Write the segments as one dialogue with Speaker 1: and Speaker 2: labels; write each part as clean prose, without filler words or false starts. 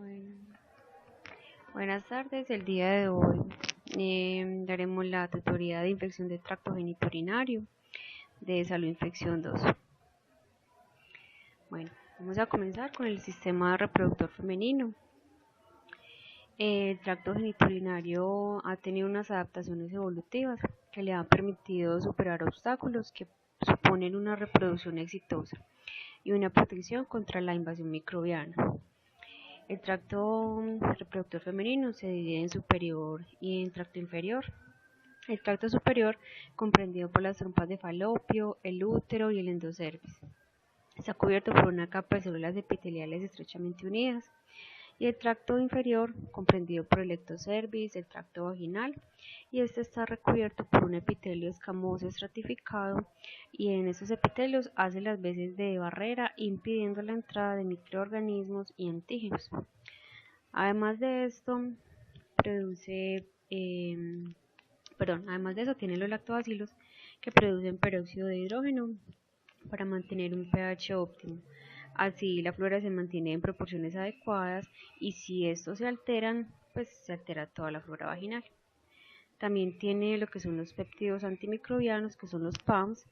Speaker 1: Bueno, buenas tardes. El día de hoy daremos la tutoría de infección del tracto genitourinario de Salud Infección 2. Bueno, vamos a comenzar con el sistema reproductor femenino. El tracto genitourinario ha tenido unas adaptaciones evolutivas que le han permitido superar obstáculos que suponen una reproducción exitosa y una protección contra la invasión microbiana. El tracto reproductor femenino se divide en superior y en tracto inferior. El tracto superior, comprendido por las trompas de falopio, el útero y el endocervix, está cubierto por una capa de células epiteliales estrechamente unidas. Y el tracto inferior, comprendido por el ectocervix, el tracto vaginal, y este está recubierto por un epitelio escamoso estratificado, y en estos epitelios hace las veces de barrera, impidiendo la entrada de microorganismos y antígenos. Además de esto, tiene los lactobacilos que producen peróxido de hidrógeno para mantener un pH óptimo. Así la flora se mantiene en proporciones adecuadas y si estos se alteran, pues se altera toda la flora vaginal. También tiene lo que son los péptidos antimicrobianos, que son los PAMs.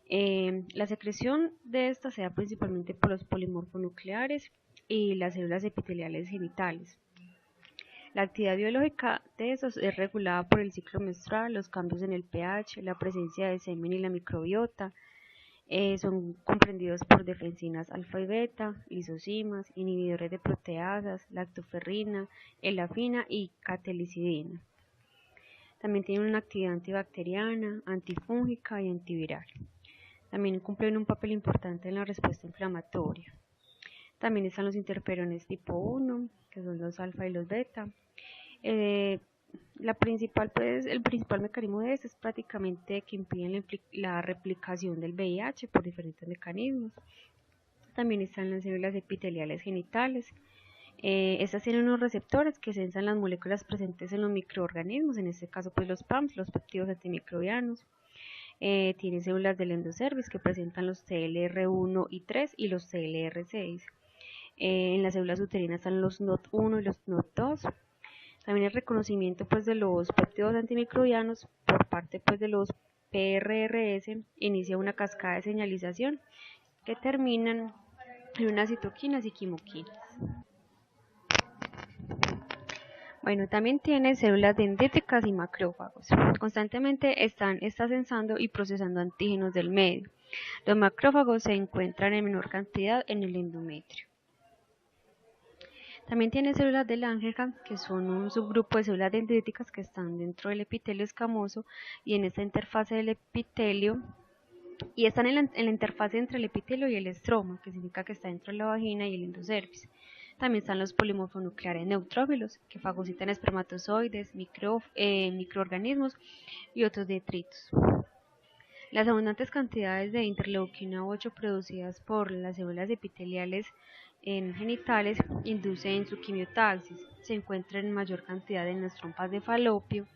Speaker 1: La secreción de esta se da principalmente por los polimorfonucleares y las células epiteliales genitales. La actividad biológica de estos es regulada por el ciclo menstrual, los cambios en el pH, la presencia de semen y la microbiota. Son comprendidos por defensinas alfa y beta, lisocimas, inhibidores de proteasas, lactoferrina, elafina y catelicidina. También tienen una actividad antibacteriana, antifúngica y antiviral. También cumplen un papel importante en la respuesta inflamatoria. También están los interferones tipo 1, que son los alfa y los beta. El principal mecanismo de esto es prácticamente que impiden la replicación del VIH por diferentes mecanismos. También están las células epiteliales genitales. Estas tienen unos receptores que sensan las moléculas presentes en los microorganismos, en este caso pues los PAMs, los péptidos antimicrobianos. Tienen células del endocervix que presentan los TLR1 y 3 y los TLR6. En las células uterinas están los NOT1 y los NOT2. También el reconocimiento pues, de los péptidos antimicrobianos por parte pues, de los PRRS inicia una cascada de señalización que terminan en unas citoquinas y quimoquinas. Bueno, también tiene células dendríticas y macrófagos. Constantemente están sensando y procesando antígenos del medio. Los macrófagos se encuentran en menor cantidad en el endometrio. También tiene células de Langerhans, que son un subgrupo de células dendríticas que están dentro del epitelio escamoso y en esta interfase del epitelio, y están en la interfase entre el epitelio y el estroma, que significa que está dentro de la vagina y el endocervix. También están los polimorfonucleares neutrófilos, que fagocitan espermatozoides, microorganismos y otros detritos. Las abundantes cantidades de interleuquina 8 producidas por las células epiteliales genitales inducen su quimiotaxis. Se encuentra en mayor cantidad en las trompas de falopio.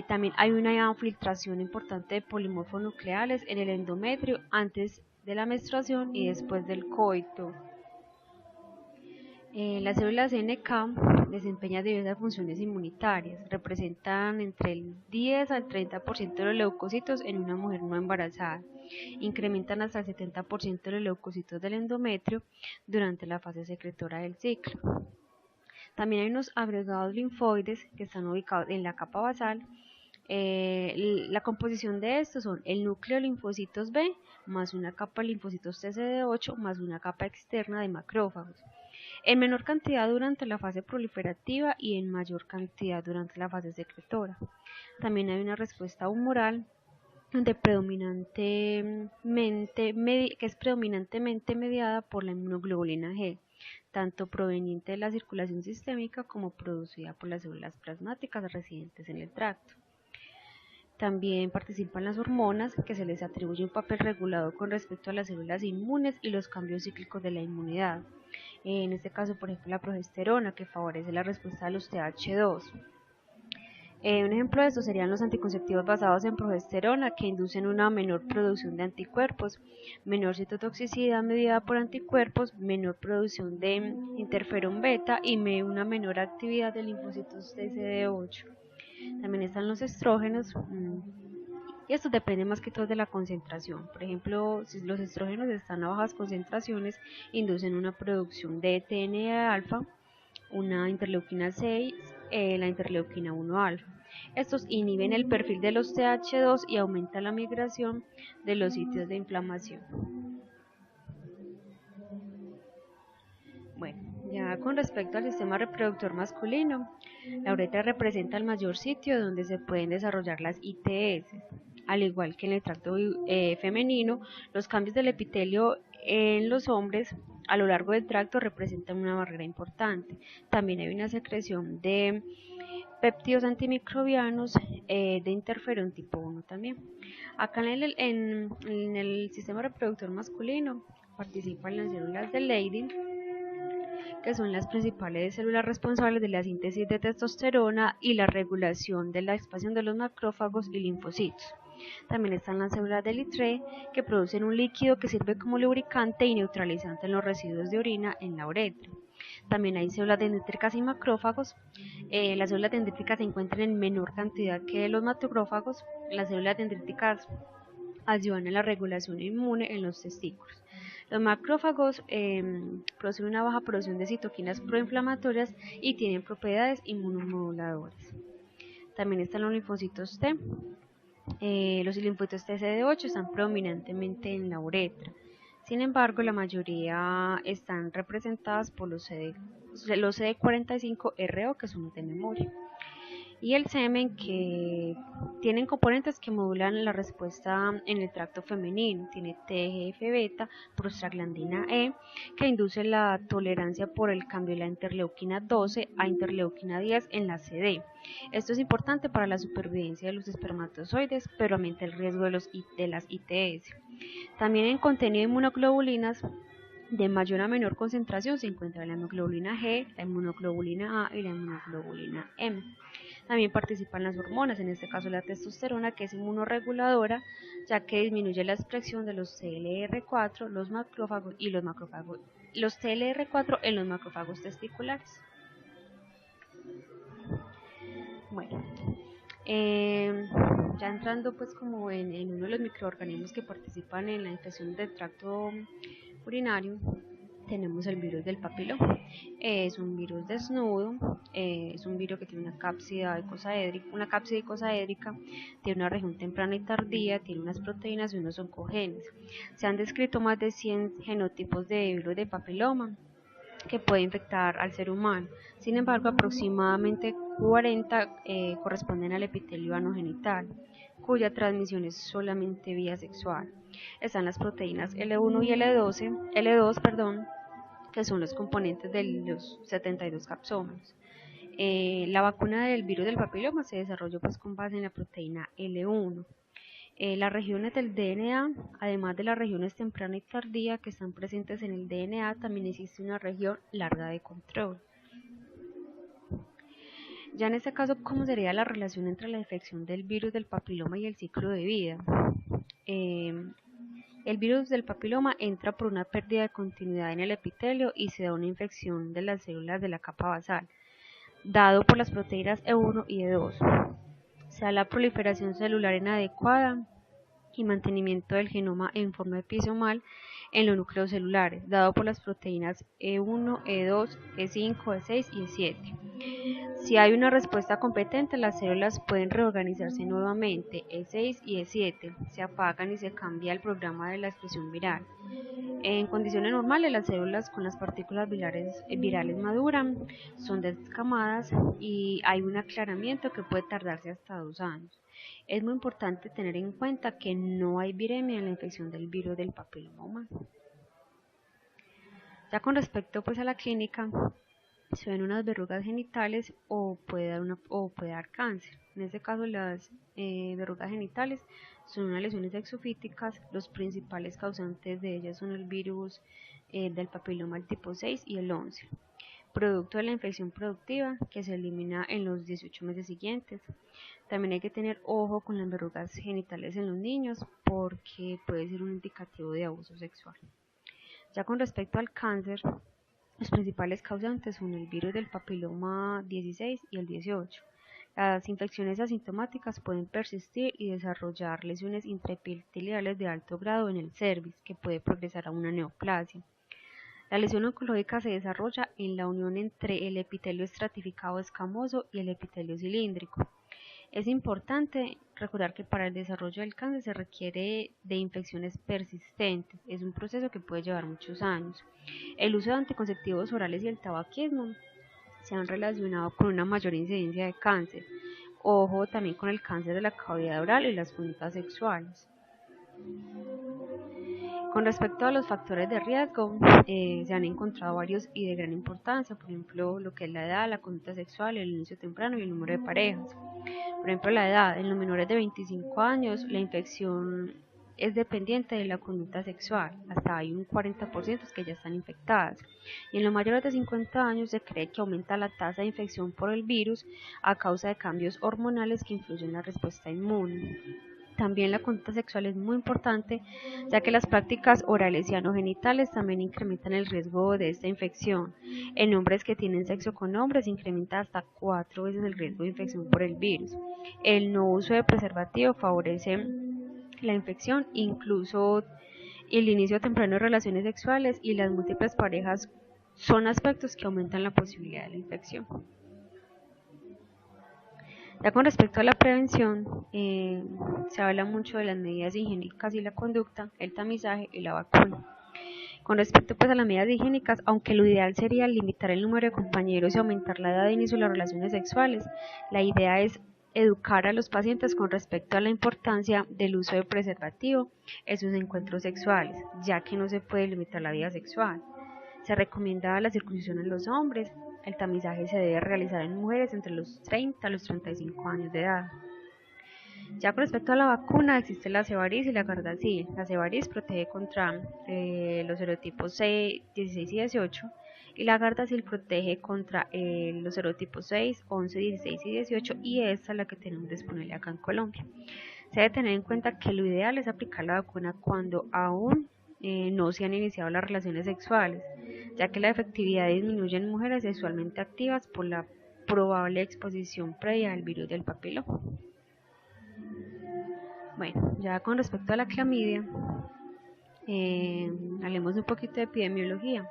Speaker 1: También hay una filtración importante de polimorfonucleares en el endometrio antes de la menstruación y después del coito. Las células NK desempeñan diversas funciones inmunitarias, representan entre el 10 al 30% de los leucocitos en una mujer no embarazada, incrementan hasta el 70% de los leucocitos del endometrio durante la fase secretora del ciclo. También hay unos agregados linfoides que están ubicados en la capa basal. La composición de estos son el núcleo de linfocitos B más una capa de linfocitos TCD8 más una capa externa de macrófagos. En menor cantidad durante la fase proliferativa y en mayor cantidad durante la fase secretora. También hay una respuesta humoral que es predominantemente mediada por la inmunoglobulina G, tanto proveniente de la circulación sistémica como producida por las células plasmáticas residentes en el tracto. También participan las hormonas, que se les atribuye un papel regulador con respecto a las células inmunes y los cambios cíclicos de la inmunidad. En este caso, por ejemplo, la progesterona, que favorece la respuesta a los TH2. Un ejemplo de esto serían los anticonceptivos basados en progesterona, que inducen una menor producción de anticuerpos, menor citotoxicidad mediada por anticuerpos, menor producción de interferón beta y una menor actividad de linfocitos TCD8. También están los estrógenos, y esto depende más que todo de la concentración. Por ejemplo, si los estrógenos están a bajas concentraciones, inducen una producción de TNA-alfa, una interleuquina 6, la interleuquina 1 alfa. Estos inhiben el perfil de los TH2 y aumentan la migración de los sitios de inflamación. Bueno, ya con respecto al sistema reproductor masculino, la uretra representa el mayor sitio donde se pueden desarrollar las ITS. Al igual que en el tracto femenino, los cambios del epitelio en los hombres a lo largo del tracto representan una barrera importante. También hay una secreción de péptidos antimicrobianos de interferón tipo 1 también. Acá en el sistema reproductor masculino participan las células de Leydig, que son las principales células responsables de la síntesis de testosterona y la regulación de la expansión de los macrófagos y linfocitos. También están las células de Littré, que producen un líquido que sirve como lubricante y neutralizante en los residuos de orina en la uretra. También hay células dendríticas y macrófagos. Las células dendríticas se encuentran en menor cantidad que los macrófagos. Las células dendríticas ayudan a la regulación inmune en los testículos. Los macrófagos producen una baja producción de citoquinas proinflamatorias y tienen propiedades inmunomoduladoras. También están los linfocitos T. Los linfocitos TCD8 están predominantemente en la uretra. Sin embargo, la mayoría están representadas por los CD45RO, que son los de memoria, y el semen, que tienen componentes que modulan la respuesta en el tracto femenino. Tiene TGF-beta, prostaglandina E, que induce la tolerancia por el cambio de la interleuquina 12 a interleuquina 10 en la CD. Esto es importante para la supervivencia de los espermatozoides, pero aumenta el riesgo de las ITS. También en contenido de inmunoglobulinas de mayor a menor concentración se encuentra la hemoglobulina G, la inmunoglobulina A y la inmunoglobulina M. También participan las hormonas, en este caso la testosterona, que es inmunorreguladora, ya que disminuye la expresión de los TLR4, los TLR4 en los macrófagos testiculares. Bueno, ya entrando pues como en uno de los microorganismos que participan en la infección del tracto urinario, tenemos el virus del papiloma. Es un virus desnudo, es un virus que tiene una cápside icosaédrica, tiene una región temprana y tardía, tiene unas proteínas y unos oncogenes. Se han descrito más de 100 genotipos de virus de papiloma que puede infectar al ser humano. Sin embargo, aproximadamente 40 corresponden al epitelio anogenital, cuya transmisión es solamente vía sexual. Están las proteínas L1 y L2, que son los componentes de los 72 capsómeros. La vacuna del virus del papiloma se desarrolló pues con base en la proteína L1. Las regiones del DNA, además de las regiones temprana y tardía que están presentes en el DNA, también existe una región larga de control. Ya en este caso, ¿cómo sería la relación entre la infección del virus del papiloma y el ciclo de vida? El virus del papiloma entra por una pérdida de continuidad en el epitelio y se da una infección de las células de la capa basal, dado por las proteínas E1 y E2. Se da la proliferación celular inadecuada y mantenimiento del genoma en forma episomal en los núcleos celulares, dado por las proteínas E1, E2, E5, E6 y E7. Si hay una respuesta competente, las células pueden reorganizarse nuevamente. E6 y E7 se apagan y se cambia el programa de la expresión viral. En condiciones normales, las células con las partículas virales maduran, son descamadas y hay un aclaramiento que puede tardarse hasta 2 años. Es muy importante tener en cuenta que no hay viremia en la infección del virus del papiloma humano. Ya con respecto pues a la clínica, se ven unas verrugas genitales o puede dar cáncer. En este caso las verrugas genitales son unas lesiones exofíticas. Los principales causantes de ellas son el virus del papiloma el tipo 6 y el 11. producto de la infección productiva que se elimina en los 18 meses siguientes. También hay que tener ojo con las verrugas genitales en los niños porque puede ser un indicativo de abuso sexual. Ya con respecto al cáncer, los principales causantes son el virus del papiloma 16 y el 18. Las infecciones asintomáticas pueden persistir y desarrollar lesiones intraepiteliales de alto grado en el cervix, que puede progresar a una neoplasia. La lesión oncológica se desarrolla en la unión entre el epitelio estratificado escamoso y el epitelio cilíndrico. Es importante recordar que para el desarrollo del cáncer se requiere de infecciones persistentes. Es un proceso que puede llevar muchos años. El uso de anticonceptivos orales y el tabaquismo se han relacionado con una mayor incidencia de cáncer. Ojo también con el cáncer de la cavidad oral y las conductas sexuales. Con respecto a los factores de riesgo, se han encontrado varios y de gran importancia, por ejemplo, lo que es la edad, la conducta sexual, el inicio temprano y el número de parejas. Por ejemplo, la edad, en los menores de 25 años, la infección es dependiente de la conducta sexual, hasta hay un 40% que ya están infectadas. Y en los mayores de 50 años se cree que aumenta la tasa de infección por el virus a causa de cambios hormonales que influyen en la respuesta inmune. También la conducta sexual es muy importante, ya que las prácticas orales y anogenitales también incrementan el riesgo de esta infección. En hombres que tienen sexo con hombres incrementa hasta 4 veces el riesgo de infección por el virus. El no uso de preservativo favorece la infección, incluso el inicio temprano de relaciones sexuales y las múltiples parejas son aspectos que aumentan la posibilidad de la infección. Ya con respecto a la prevención, se habla mucho de las medidas higiénicas y la conducta, el tamizaje y la vacuna. Con respecto pues a las medidas higiénicas, aunque lo ideal sería limitar el número de compañeros y aumentar la edad de inicio de las relaciones sexuales, la idea es educar a los pacientes con respecto a la importancia del uso de preservativo en sus encuentros sexuales, ya que no se puede limitar la vida sexual. Se recomienda la circuncisión en los hombres. El tamizaje se debe realizar en mujeres entre los 30 a los 35 años de edad. Ya con respecto a la vacuna, existe la Cevaris y la Gardasil. La Cevaris protege contra los serotipos 6, 16 y 18, y la Gardasil protege contra los serotipos 6, 11, 16 y 18, y esta es la que tenemos disponible acá en Colombia. Se debe tener en cuenta que lo ideal es aplicar la vacuna cuando aún no se han iniciado las relaciones sexuales, ya que la efectividad disminuye en mujeres sexualmente activas por la probable exposición previa al virus del papiloma. Bueno, ya con respecto a la clamidia, hablemos un poquito de epidemiología.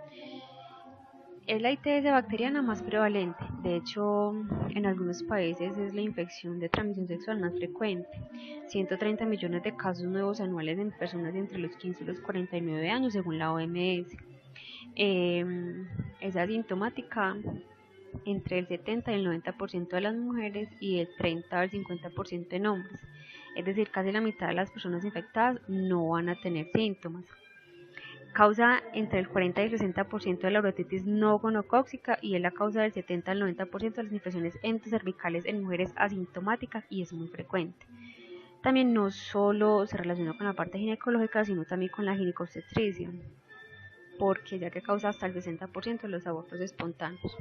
Speaker 1: Es la ITS bacteriana más prevalente. De hecho, en algunos países es la infección de transmisión sexual más frecuente. 130 millones de casos nuevos anuales en personas entre los 15 y los 49 años, según la OMS. Es asintomática entre el 70 y el 90% de las mujeres y el 30 al 50% en hombres. Es decir, casi la mitad de las personas infectadas no van a tener síntomas. Causa entre el 40 y el 60% de la urotitis no gonocóxica y es la causa del 70 al 90% de las infecciones endocervicales en mujeres asintomáticas y es muy frecuente. También no solo se relaciona con la parte ginecológica, sino también con la ginecobstetricia, porque ya que causa hasta el 60% de los abortos espontáneos.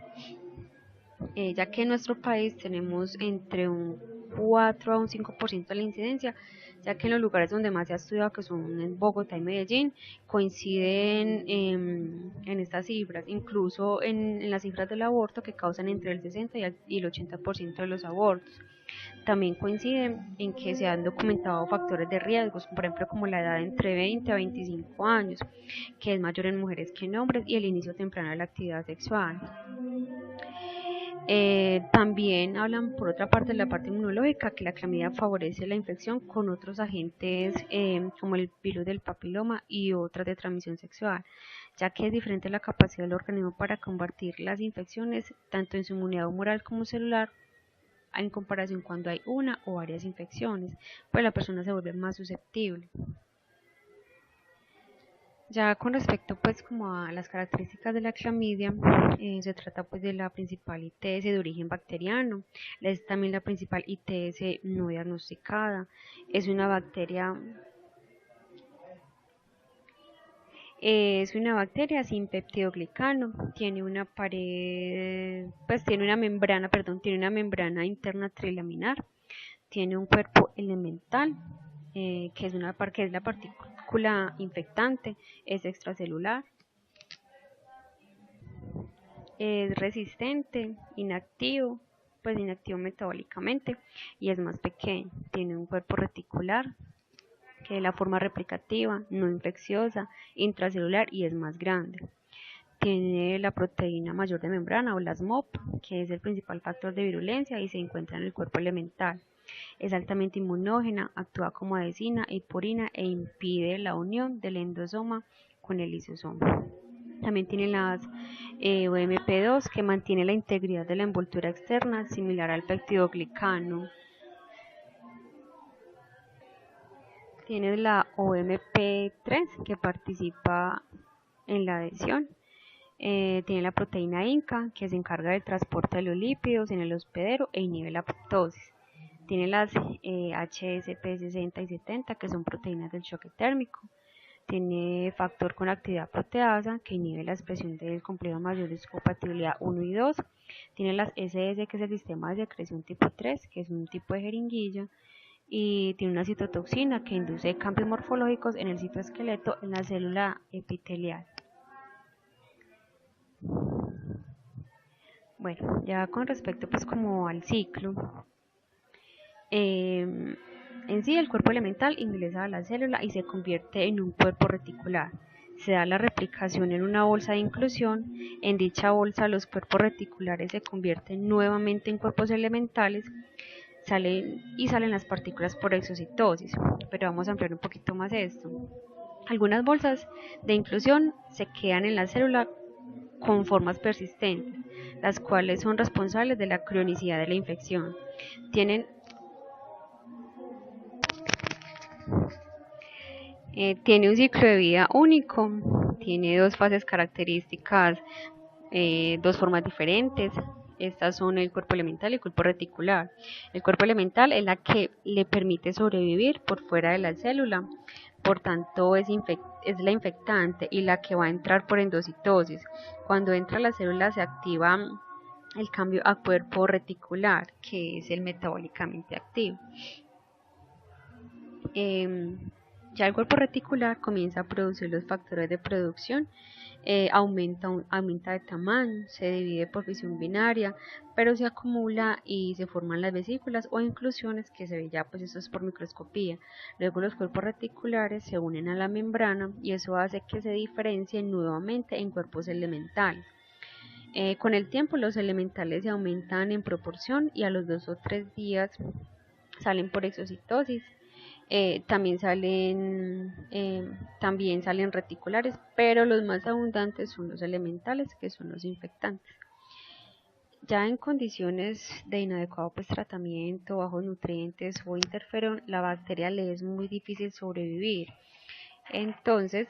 Speaker 1: Ya que en nuestro país tenemos entre un 4 a un 5% de la incidencia, ya que en los lugares donde más se ha estudiado, que son en Bogotá y Medellín, coinciden en estas cifras, incluso en las cifras del aborto que causan entre el 60 y el 80% de los abortos. También coinciden en que se han documentado factores de riesgos, por ejemplo como la edad entre 20 a 25 años, que es mayor en mujeres que en hombres, y el inicio temprano de la actividad sexual. También hablan por otra parte de la parte inmunológica, que la clamidia favorece la infección con otros agentes como el virus del papiloma y otras de transmisión sexual, ya que es diferente la capacidad del organismo para combatir las infecciones tanto en su inmunidad humoral como celular en comparación cuando hay una o varias infecciones, pues la persona se vuelve más susceptible. Ya con respecto pues como a las características de la clamidia, se trata pues de la principal ITS de origen bacteriano, es también la principal ITS no diagnosticada, es una bacteria Es una bacteria sin peptidoglicano, tiene una pared, pues tiene una membrana, perdón, tiene una membrana interna trilaminar, tiene un cuerpo elemental, que es la partícula infectante, es extracelular, es resistente, inactivo, pues inactivo metabólicamente y es más pequeño, tiene un cuerpo reticular, que es la forma replicativa, no infecciosa, intracelular y es más grande. Tiene la proteína mayor de membrana o las MOP, que es el principal factor de virulencia y se encuentra en el cuerpo elemental. Es altamente inmunógena, actúa como adhesina y purina e impide la unión del endosoma con el lisosoma. También tiene las OMP2 que mantiene la integridad de la envoltura externa, similar al peptidoglicano. Tiene la OMP3 que participa en la adhesión. Tiene la proteína INCA que se encarga del transporte de los lípidos en el hospedero e inhibe la apoptosis. Tiene las HSP60 y 70 que son proteínas del choque térmico. Tiene factor con actividad proteasa que inhibe la expresión del complejo mayor de compatibilidad 1 y 2. Tiene las SS que es el sistema de secreción tipo 3 que es un tipo de jeringuilla. Y tiene una citotoxina que induce cambios morfológicos en el citoesqueleto en la célula epitelial. Bueno, ya con respecto pues como al ciclo, en sí el cuerpo elemental ingresa a la célula y se convierte en un cuerpo reticular. Se da la replicación en una bolsa de inclusión. En dicha bolsa los cuerpos reticulares se convierten nuevamente en cuerpos elementales salen las partículas por exocitosis, pero vamos a ampliar un poquito más esto. Algunas bolsas de inclusión se quedan en la célula con formas persistentes, las cuales son responsables de la cronicidad de la infección. Tiene un ciclo de vida único, tiene dos fases características, dos formas diferentes. Estas son el cuerpo elemental y el cuerpo reticular. El cuerpo elemental es la que le permite sobrevivir por fuera de la célula, por tanto es la infectante y la que va a entrar por endocitosis. Cuando entra a la célula se activa el cambio a cuerpo reticular, que es el metabólicamente activo. Ya el cuerpo reticular comienza a producir los factores de producción, aumenta de tamaño, se divide por fisión binaria, pero se acumula y se forman las vesículas o inclusiones que se ve ya, pues eso es por microscopía. Luego los cuerpos reticulares se unen a la membrana y eso hace que se diferencien nuevamente en cuerpos elementales. Con el tiempo los elementales se aumentan en proporción y a los 2 o 3 días salen por exocitosis. También salen reticulares, pero los más abundantes son los elementales, que son los infectantes. Ya en condiciones de inadecuado pues, tratamiento, bajos nutrientes o interferón, la bacteria le es muy difícil sobrevivir. Entonces,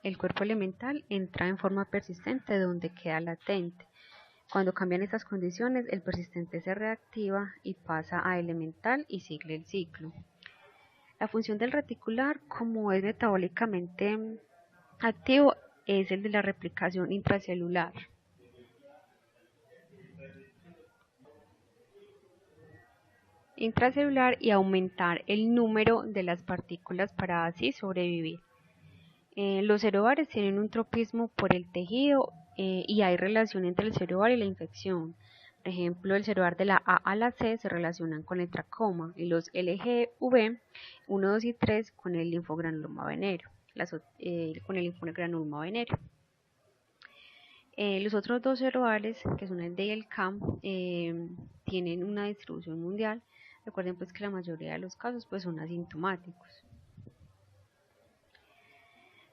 Speaker 1: el cuerpo elemental entra en forma persistente donde queda latente. Cuando cambian estas condiciones, el persistente se reactiva y pasa a elemental y sigue el ciclo. La función del reticular, como es metabólicamente activo, es el de la replicación intracelular. Y aumentar el número de las partículas para así sobrevivir. Los serobares tienen un tropismo por el tejido y hay relación entre el serobar y la infección. Por ejemplo, el serobar de la A a la C se relacionan con el tracoma y los LGV 1, 2 y 3 con el linfogranuloma venéreo. Los otros dos serobares, que son el D y el CAM, tienen una distribución mundial. Recuerden pues que la mayoría de los casos pues son asintomáticos.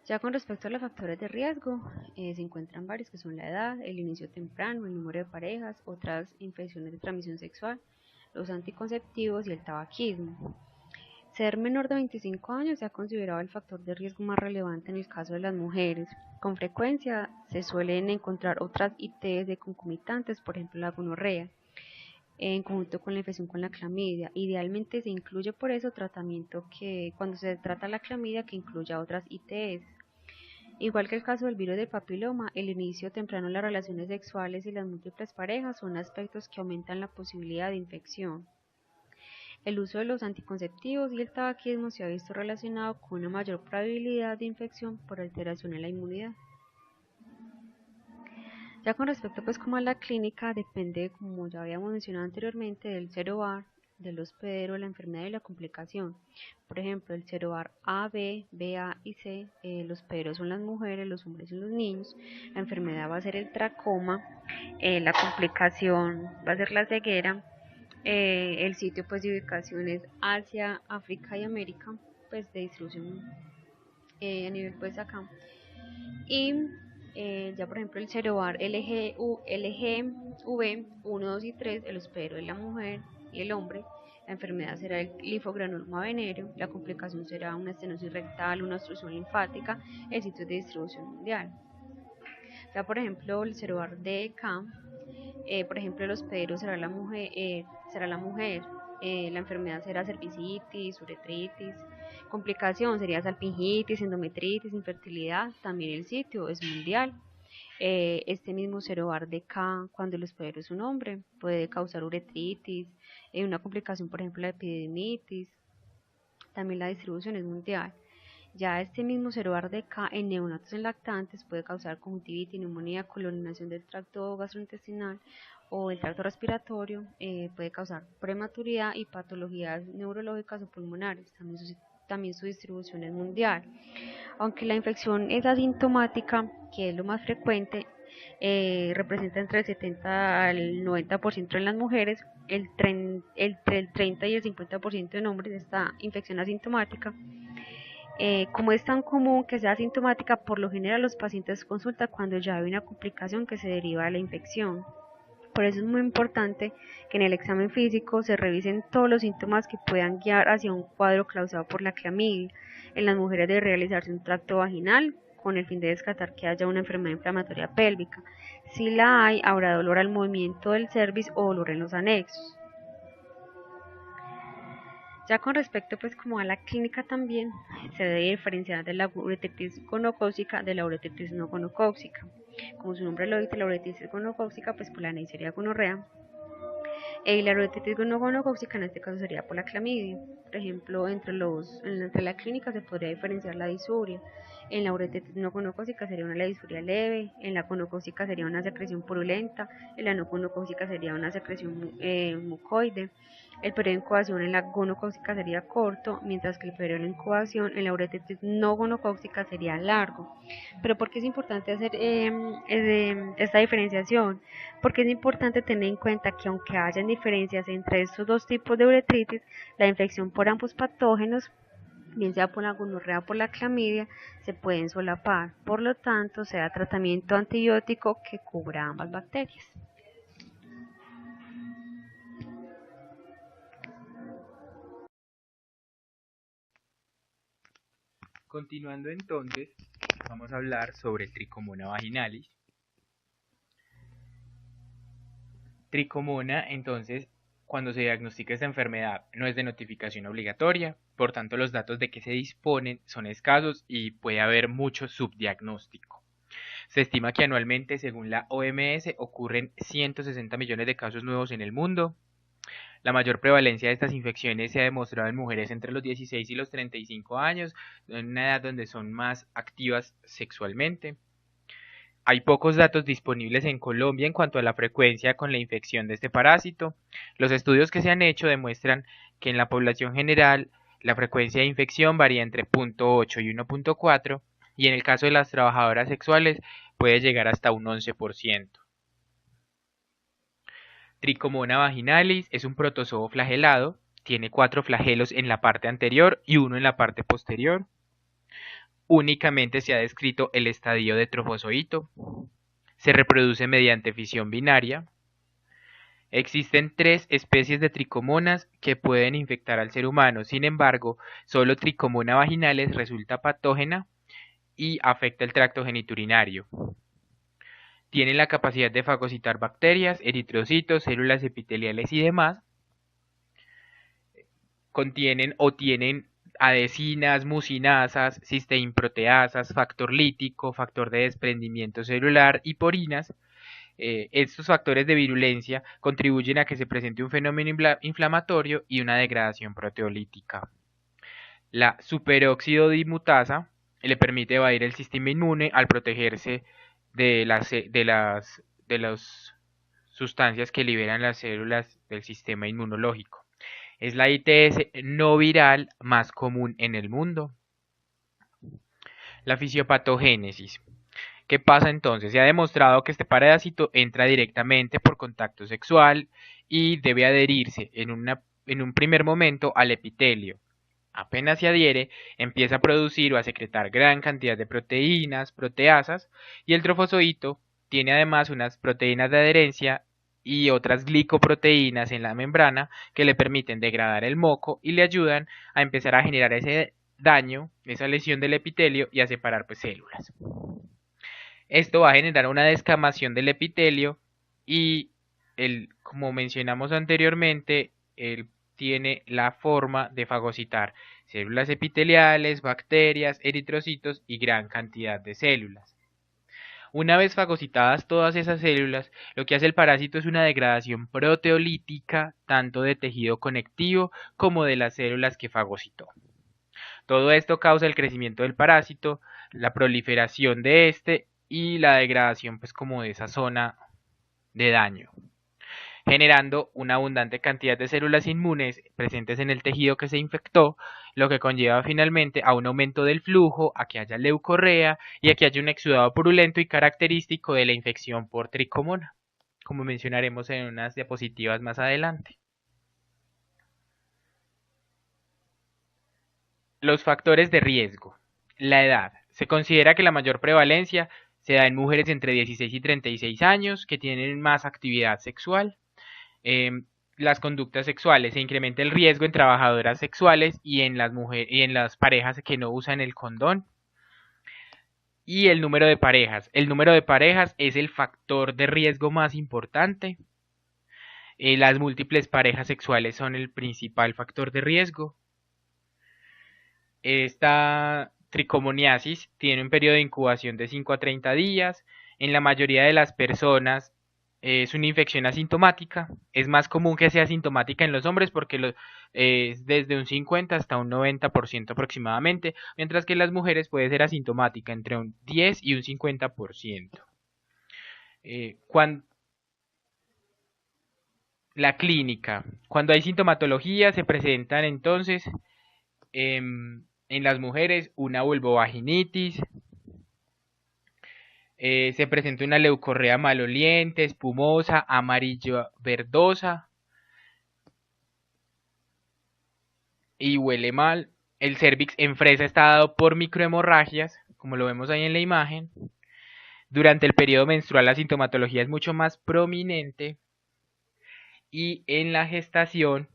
Speaker 1: Ya con respecto a los factores de riesgo, se encuentran varios que son la edad, el inicio temprano, el número de parejas, otras infecciones de transmisión sexual, los anticonceptivos y el tabaquismo. Ser menor de 25 años se ha considerado el factor de riesgo más relevante en el caso de las mujeres. Con frecuencia se suelen encontrar otras ITS de concomitantes, por ejemplo la gonorrea, en conjunto con la infección con la clamidia. Idealmente se incluye por eso tratamiento que cuando se trata la clamidia que incluya otras ITS. Igual que el caso del virus del papiloma, el inicio temprano de las relaciones sexuales y las múltiples parejas son aspectos que aumentan la posibilidad de infección. El uso de los anticonceptivos y el tabaquismo se ha visto relacionado con una mayor probabilidad de infección por alteración en la inmunidad. Ya con respecto pues como a la clínica, depende, como ya habíamos mencionado anteriormente, del serovar, del hospedero, la enfermedad y la complicación. Por ejemplo, el serovar A, B, BA y C, los hospederos son las mujeres, los hombres son los niños. La enfermedad va a ser el tracoma, la complicación va a ser la ceguera. El sitio pues de ubicación es Asia, África y América, pues de distribución a nivel pues acá. Y ya por ejemplo el serovar LGV 1, 2 y 3, el hospedero es la mujer y el hombre. La enfermedad será el linfogranuloma venéreo, la complicación será una estenosis rectal, una obstrucción linfática, el sitio de distribución mundial. Ya por ejemplo el serovar DK, por ejemplo el hospedero será la mujer, la enfermedad será cervicitis, uretritis, complicación sería salpingitis, endometritis, infertilidad, también el sitio es mundial. Este mismo serovar de K, cuando el hospedero es un hombre, puede causar uretritis, una complicación por ejemplo la epididimitis, también la distribución es mundial. Ya este mismo serovar de K en neonatos en lactantes puede causar conjuntivitis, neumonía, colonización del tracto gastrointestinal o el tracto respiratorio, puede causar prematuridad y patologías neurológicas o pulmonares. También su distribución es mundial. Aunque la infección es asintomática, que es lo más frecuente, representa entre el 70 al 90% en las mujeres, entre el 30 y el 50% en hombres esta infección asintomática. Como es tan común que sea asintomática, por lo general los pacientes consultan cuando ya hay una complicación que se deriva de la infección. Por eso es muy importante que en el examen físico se revisen todos los síntomas que puedan guiar hacia un cuadro causado por la clamidia. En las mujeres debe realizarse un tracto vaginal con el fin de descartar que haya una enfermedad inflamatoria pélvica. Si la hay, habrá dolor al movimiento del cervix o dolor en los anexos. Ya con respecto pues como a la clínica también se debe diferenciar de la uretritis gonocócica de la uretritis no gonocócica. Como su nombre lo dice, la uretritis gonocócica pues por la Neisseria gonorrea. Y la uretritis no gonocócica en este caso sería por la clamidia. Por ejemplo, entre la clínica se podría diferenciar la disuria. En la uretritis no gonocócica sería una disuria leve, en la gonocócica sería una secreción purulenta, en la no gonocócica sería una secreción mucoide. El periodo de incubación en la gonocócica sería corto, mientras que el periodo de incubación en la uretritis no gonocócica sería largo. Pero ¿por qué es importante hacer esta diferenciación? Porque es importante tener en cuenta que aunque hayan diferencias entre estos dos tipos de uretritis, la infección por ambos patógenos, bien sea por la gonorrea o por la clamidia, se pueden solapar. Por lo tanto, sea tratamiento antibiótico que cubra ambas bacterias.
Speaker 2: Continuando entonces, vamos a hablar sobre el Trichomona vaginalis. Tricomona, entonces, cuando se diagnostica esta enfermedad, no es de notificación obligatoria, por tanto los datos de que se disponen son escasos y puede haber mucho subdiagnóstico. Se estima que anualmente, según la OMS, ocurren 160 millones de casos nuevos en el mundo. La mayor prevalencia de estas infecciones se ha demostrado en mujeres entre los 16 y los 35 años, en una edad donde son más activas sexualmente. Hay pocos datos disponibles en Colombia en cuanto a la frecuencia con la infección de este parásito. Los estudios que se han hecho demuestran que en la población general la frecuencia de infección varía entre 0.8 y 1.4 y en el caso de las trabajadoras sexuales puede llegar hasta un 11%. Trichomona vaginalis es un protozoo flagelado, tiene 4 flagelos en la parte anterior y 1 en la parte posterior. Únicamente se ha descrito el estadio de trofozoito. Se reproduce mediante fisión binaria. Existen 3 especies de tricomonas que pueden infectar al ser humano, sin embargo, solo Trichomona vaginalis resulta patógena y afecta el tracto genitourinario. Tienen la capacidad de fagocitar bacterias, eritrocitos, células epiteliales y demás. Contienen o tienen adhesinas, mucinasas, cisteinproteasas, factor lítico, factor de desprendimiento celular y porinas. Estos factores de virulencia contribuyen a que se presente un fenómeno inflamatorio y una degradación proteolítica. La superóxido dimutasa le permite evadir el sistema inmune al protegerse de las sustancias que liberan las células del sistema inmunológico. Es la ITS no viral más común en el mundo. La fisiopatogénesis. ¿Qué pasa entonces? Se ha demostrado que este parásito entra directamente por contacto sexual y debe adherirse en un primer momento al epitelio. Apenas se adhiere, empieza a producir o a secretar gran cantidad de proteínas, proteasas, y el trofozoito tiene además unas proteínas de adherencia y otras glicoproteínas en la membrana que le permiten degradar el moco y le ayudan a empezar a generar ese daño, esa lesión del epitelio y a separar pues, células. Esto va a generar una descamación del epitelio y, como mencionamos anteriormente, tiene la forma de fagocitar células epiteliales, bacterias, eritrocitos y gran cantidad de células. Una vez fagocitadas todas esas células, lo que hace el parásito es una degradación proteolítica tanto de tejido conectivo como de las células que fagocitó. Todo esto causa el crecimiento del parásito, la proliferación de este y la degradación pues como de esa zona de daño, generando una abundante cantidad de células inmunes presentes en el tejido que se infectó, lo que conlleva finalmente a un aumento del flujo, a que haya leucorrea y a que haya un exudado purulento y característico de la infección por tricomona, como mencionaremos en unas diapositivas más adelante. Los factores de riesgo. La edad. Se considera que la mayor prevalencia se da en mujeres entre 16 y 36 años que tienen más actividad sexual. Las conductas sexuales. Se incrementa el riesgo en trabajadoras sexuales y en las parejas que no usan el condón. Y el número de parejas. El número de parejas es el factor de riesgo más importante. Las múltiples parejas sexuales son el principal factor de riesgo. Esta tricomoniasis tiene un periodo de incubación de 5 a 30 días. En la mayoría de las personas es una infección asintomática. Es más común que sea asintomática en los hombres porque es desde un 50 hasta un 90% aproximadamente, mientras que en las mujeres puede ser asintomática entre un 10 y un 50%. La clínica. Cuando hay sintomatología se presentan entonces en las mujeres una vulvovaginitis, se presenta una leucorrea maloliente, espumosa, amarillo verdosa y huele mal. El cérvix en fresa está dado por microhemorragias, como lo vemos ahí en la imagen. Durante el periodo menstrual la sintomatología es mucho más prominente y en la gestación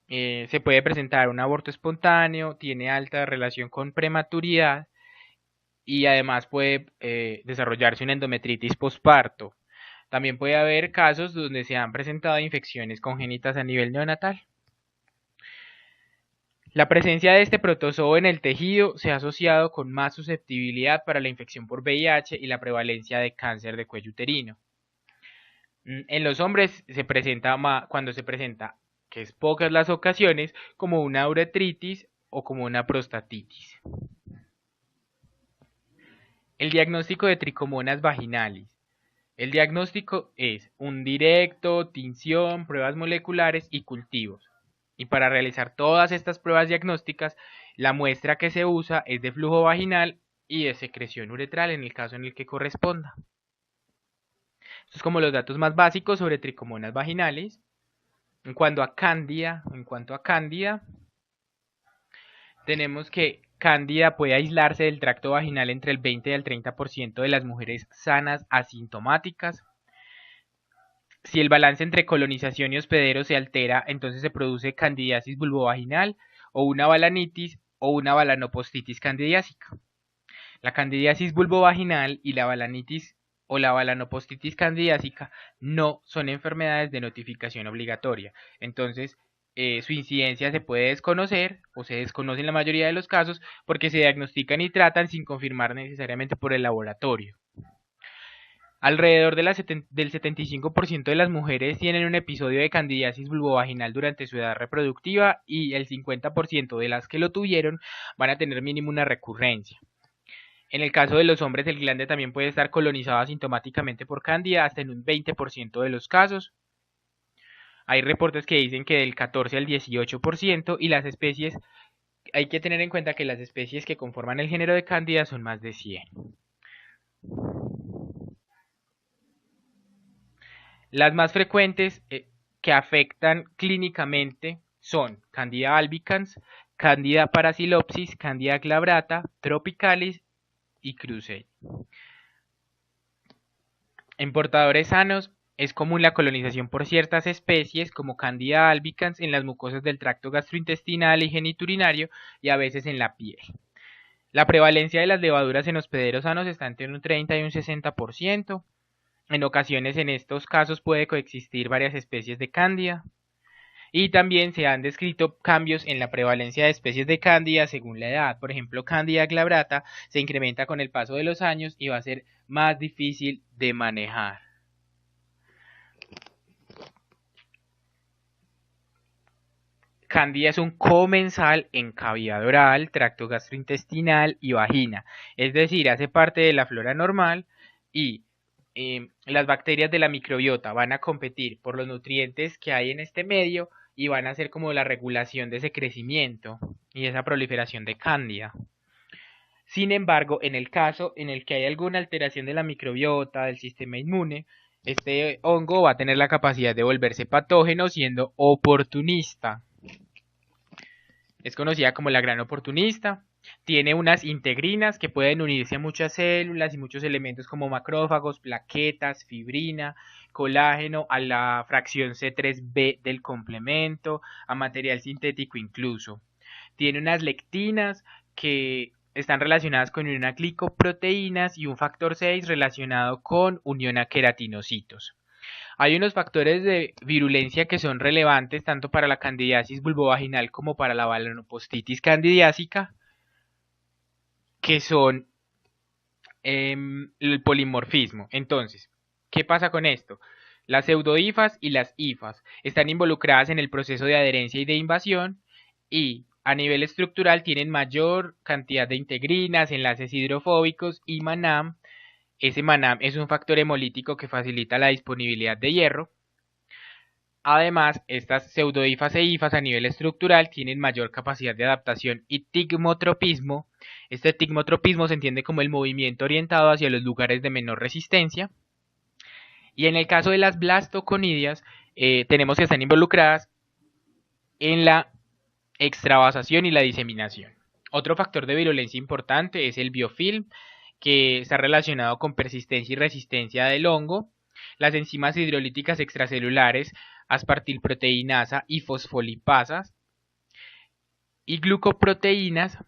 Speaker 2: se puede presentar un aborto espontáneo, tiene alta relación con prematuridad y además puede desarrollarse una endometritis posparto. También puede haber casos donde se han presentado infecciones congénitas a nivel neonatal. La presencia de este protozoo en el tejido se ha asociado con más susceptibilidad para la infección por VIH y la prevalencia de cáncer de cuello uterino. En los hombres se presenta cuando se presenta, que es pocas las ocasiones, como una uretritis o como una prostatitis. El diagnóstico de tricomonas vaginalis. El diagnóstico es un directo, tinción, pruebas moleculares y cultivos. Y para realizar todas estas pruebas diagnósticas, la muestra que se usa es de flujo vaginal y de secreción uretral en el caso en el que corresponda. Estos son como los datos más básicos sobre tricomonas vaginales. En cuanto a cándida, tenemos que cándida puede aislarse del tracto vaginal entre el 20 y el 30% de las mujeres sanas asintomáticas. Si el balance entre colonización y hospedero se altera, entonces se produce candidiasis vulvovaginal o una balanitis o una balanopostitis candidiásica. La candidiasis vulvovaginal y la balanitis o la balanopostitis candidiásica no son enfermedades de notificación obligatoria. Entonces, su incidencia se puede desconocer o se desconoce en la mayoría de los casos porque se diagnostican y tratan sin confirmar necesariamente por el laboratorio. Alrededor de del 75% de las mujeres tienen un episodio de candidiasis vulvovaginal durante su edad reproductiva y el 50% de las que lo tuvieron van a tener mínimo una recurrencia. En el caso de los hombres, el glande también puede estar colonizado asintomáticamente por cándida hasta en un 20% de los casos. Hay reportes que dicen que del 14 al 18% y las especies, hay que tener en cuenta que las especies que conforman el género de cándida son más de 100. Las más frecuentes que afectan clínicamente son Candida albicans, Candida paracilopsis, Candida glabrata, tropicalis y crucei. En portadores sanos es común la colonización por ciertas especies como Candida albicans en las mucosas del tracto gastrointestinal y genitourinario y a veces en la piel. La prevalencia de las levaduras en hospederos sanos está entre un 30 y un 60%. En ocasiones en estos casos puede coexistir varias especies de cándida. Y también se han descrito cambios en la prevalencia de especies de cándida según la edad. Por ejemplo, Candida glabrata se incrementa con el paso de los años y va a ser más difícil de manejar. Cándida es un comensal en cavidad oral, tracto gastrointestinal y vagina. Es decir, hace parte de la flora normal y las bacterias de la microbiota van a competir por los nutrientes que hay en este medio y van a hacer como la regulación de ese crecimiento y esa proliferación de cándida. Sin embargo, en el caso en el que hay alguna alteración de la microbiota, del sistema inmune, este hongo va a tener la capacidad de volverse patógeno siendo oportunista. Es conocida como la gran oportunista. Tiene unas integrinas que pueden unirse a muchas células y muchos elementos como macrófagos, plaquetas, fibrina, colágeno, a la fracción C3b del complemento, a material sintético incluso. Tiene unas lectinas que están relacionadas con una glicoproteínas y un factor 6 relacionado con unión a queratinocitos. Hay unos factores de virulencia que son relevantes tanto para la candidiasis vulvovaginal como para la balanopostitis candidiásica, que son el polimorfismo. Entonces, ¿qué pasa con esto? Las pseudohifas y las hifas están involucradas en el proceso de adherencia y de invasión y a nivel estructural tienen mayor cantidad de integrinas, enlaces hidrofóbicos y MANAM. Ese MANAM es un factor hemolítico que facilita la disponibilidad de hierro. Además, estas pseudohifas e hifas a nivel estructural tienen mayor capacidad de adaptación y tigmotropismo. Este tigmotropismo se entiende como el movimiento orientado hacia los lugares de menor resistencia. Y en el caso de las blastoconidias, tenemos que están involucradas en la extravasación y la diseminación. Otro factor de virulencia importante es el biofilm, que está relacionado con persistencia y resistencia del hongo. Las enzimas hidrolíticas extracelulares, aspartilproteinasa y fosfolipasas, y glucoproteínas,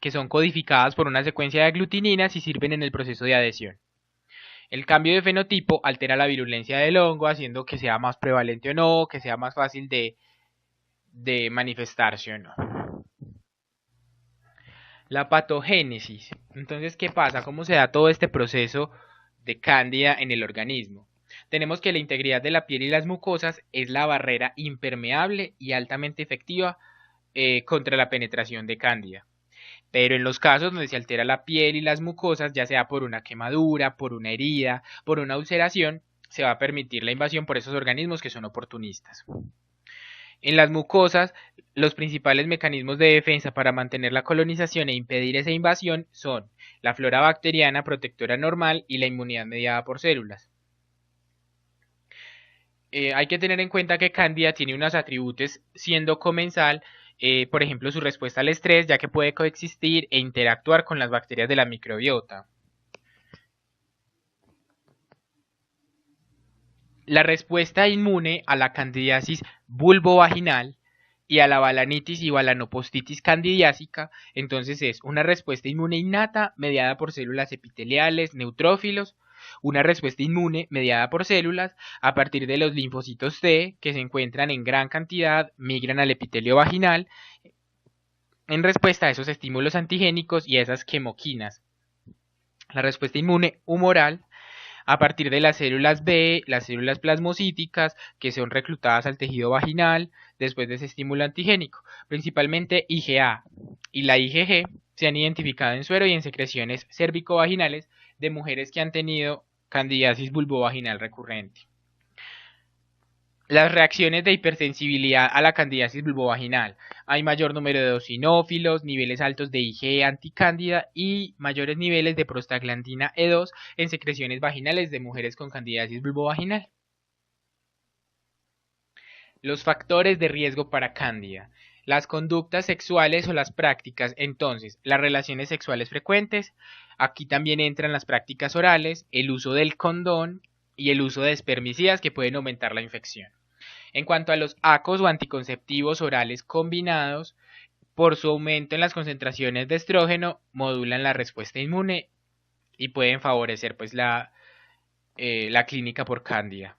Speaker 2: que son codificadas por una secuencia de aglutininas y sirven en el proceso de adhesión. El cambio de fenotipo altera la virulencia del hongo, haciendo que sea más prevalente o no, que sea más fácil de manifestarse o no. La patogénesis. Entonces, ¿qué pasa? ¿Cómo se da todo este proceso de cándida en el organismo? Tenemos que la integridad de la piel y las mucosas es la barrera impermeable y altamente efectiva contra la penetración de cándida. Pero en los casos donde se altera la piel y las mucosas, ya sea por una quemadura, por una herida, por una ulceración, se va a permitir la invasión por esos organismos que son oportunistas. En las mucosas, los principales mecanismos de defensa para mantener la colonización e impedir esa invasión son la flora bacteriana protectora normal y la inmunidad mediada por células. Hay que tener en cuenta que Cándida tiene unos atributos siendo comensal, por ejemplo su respuesta al estrés, ya que puede coexistir e interactuar con las bacterias de la microbiota. La respuesta inmune a la candidiasis vulvovaginal y a la balanitis y balanopostitis candidiásica, entonces es una respuesta inmune innata mediada por células epiteliales, neutrófilos, una respuesta inmune mediada por células a partir de los linfocitos T que se encuentran en gran cantidad, migran al epitelio vaginal en respuesta a esos estímulos antigénicos y a esas quemoquinas. La respuesta inmune humoral a partir de las células B, las células plasmocíticas que son reclutadas al tejido vaginal después de ese estímulo antigénico, principalmente IgA y la IgG se han identificado en suero y en secreciones cérvico-vaginales de mujeres que han tenido candidiasis vulvovaginal recurrente. Las reacciones de hipersensibilidad a la candidiasis vulvovaginal. Hay mayor número de eosinófilos, niveles altos de IgE anticándida y mayores niveles de prostaglandina E2 en secreciones vaginales de mujeres con candidiasis vulvovaginal. Los factores de riesgo para cándida. Las conductas sexuales o las prácticas, entonces, las relaciones sexuales frecuentes, aquí también entran las prácticas orales, el uso del condón y el uso de espermicidas que pueden aumentar la infección. En cuanto a los ACOs o anticonceptivos orales combinados, por su aumento en las concentraciones de estrógeno, modulan la respuesta inmune y pueden favorecer pues la clínica por cándida.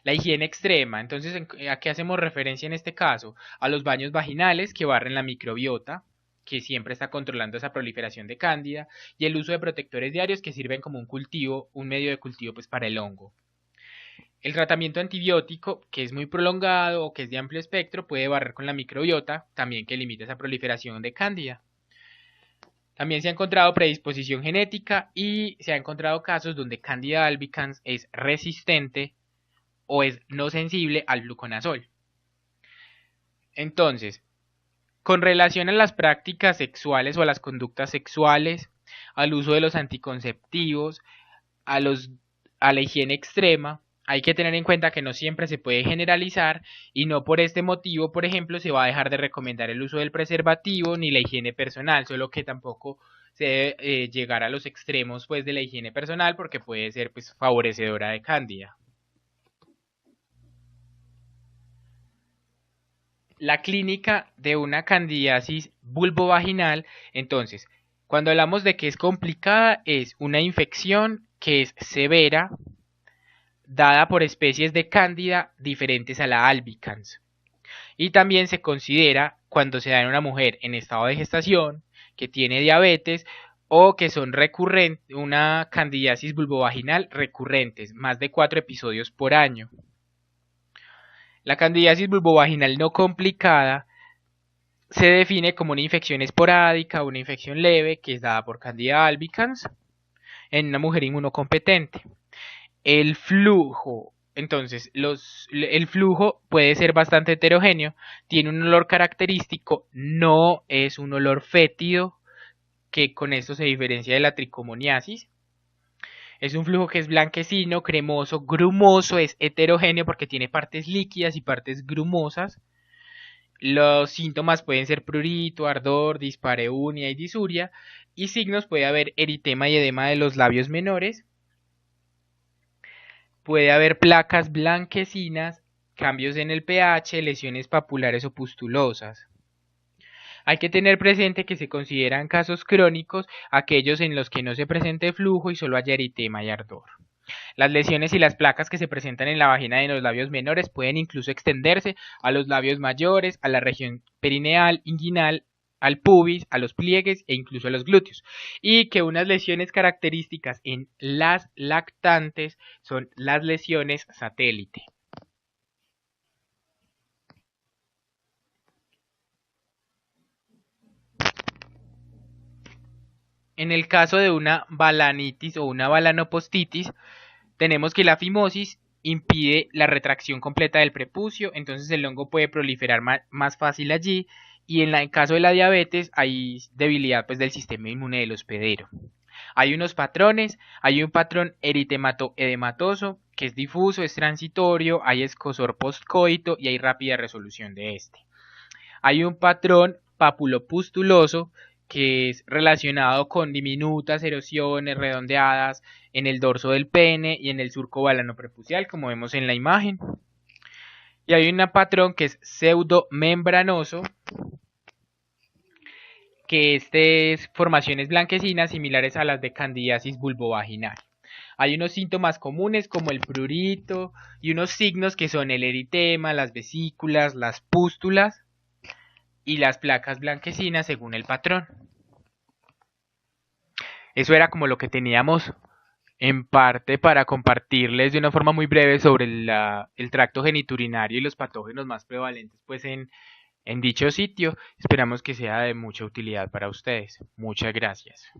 Speaker 2: La higiene extrema, entonces, ¿a qué hacemos referencia en este caso? A los baños vaginales que barren la microbiota, que siempre está controlando esa proliferación de cándida, y el uso de protectores diarios que sirven como un cultivo, un medio de cultivo pues para el hongo. El tratamiento antibiótico, que es muy prolongado o que es de amplio espectro, puede barrer con la microbiota, también que limita esa proliferación de cándida. También se ha encontrado predisposición genética y se ha encontrado casos donde Candida albicans es resistente o es no sensible al fluconazol. Entonces, con relación a las prácticas sexuales o a las conductas sexuales, al uso de los anticonceptivos, a la higiene extrema, hay que tener en cuenta que no siempre se puede generalizar y no por este motivo, por ejemplo, se va a dejar de recomendar el uso del preservativo ni la higiene personal, solo que tampoco se debe llegar a los extremos pues, de la higiene personal porque puede ser pues, favorecedora de cándida. La clínica de una candidiasis vulvovaginal, entonces, cuando hablamos de que es complicada, es una infección que es severa, dada por especies de cándida diferentes a la albicans. Y también se considera cuando se da en una mujer en estado de gestación, que tiene diabetes o que son recurrentes, una candidiasis vulvovaginal recurrentes, más de 4 episodios por año. La candidiasis vulvovaginal no complicada se define como una infección esporádica o una infección leve que es dada por Candida albicans en una mujer inmunocompetente. El flujo, entonces, el flujo puede ser bastante heterogéneo, tiene un olor característico, no es un olor fétido, que con esto se diferencia de la tricomoniasis. Es un flujo que es blanquecino, cremoso, grumoso, es heterogéneo porque tiene partes líquidas y partes grumosas. Los síntomas pueden ser prurito, ardor, dispareunia y disuria. Y signos puede haber eritema y edema de los labios menores. Puede haber placas blanquecinas, cambios en el pH, lesiones papulares o pustulosas. Hay que tener presente que se consideran casos crónicos aquellos en los que no se presente flujo y solo haya eritema y ardor. Las lesiones y las placas que se presentan en la vagina y en los labios menores pueden incluso extenderse a los labios mayores, a la región perineal, inguinal, al pubis, a los pliegues e incluso a los glúteos. Y que unas lesiones características en las lactantes son las lesiones satélite. En el caso de una balanitis o una balanopostitis, tenemos que la fimosis impide la retracción completa del prepucio, entonces el hongo puede proliferar más fácil allí, y en el caso de la diabetes hay debilidad pues, del sistema inmune del hospedero. Hay unos patrones, hay un patrón eritemato-edematoso que es difuso, es transitorio, hay escozor postcoito y hay rápida resolución de este. Hay un patrón papulopustuloso que es relacionado con diminutas erosiones redondeadas en el dorso del pene y en el surco balanoprepucial, como vemos en la imagen. Y hay un patrón que es pseudomembranoso, que es formaciones blanquecinas similares a las de candidiasis vulvovaginal. Hay unos síntomas comunes como el prurito y unos signos que son el eritema, las vesículas, las pústulas y las placas blanquecinas según el patrón. Eso era como lo que teníamos en parte para compartirles de una forma muy breve sobre el tracto geniturinario y los patógenos más prevalentes pues en dicho sitio. Esperamos que sea de mucha utilidad para ustedes. Muchas gracias.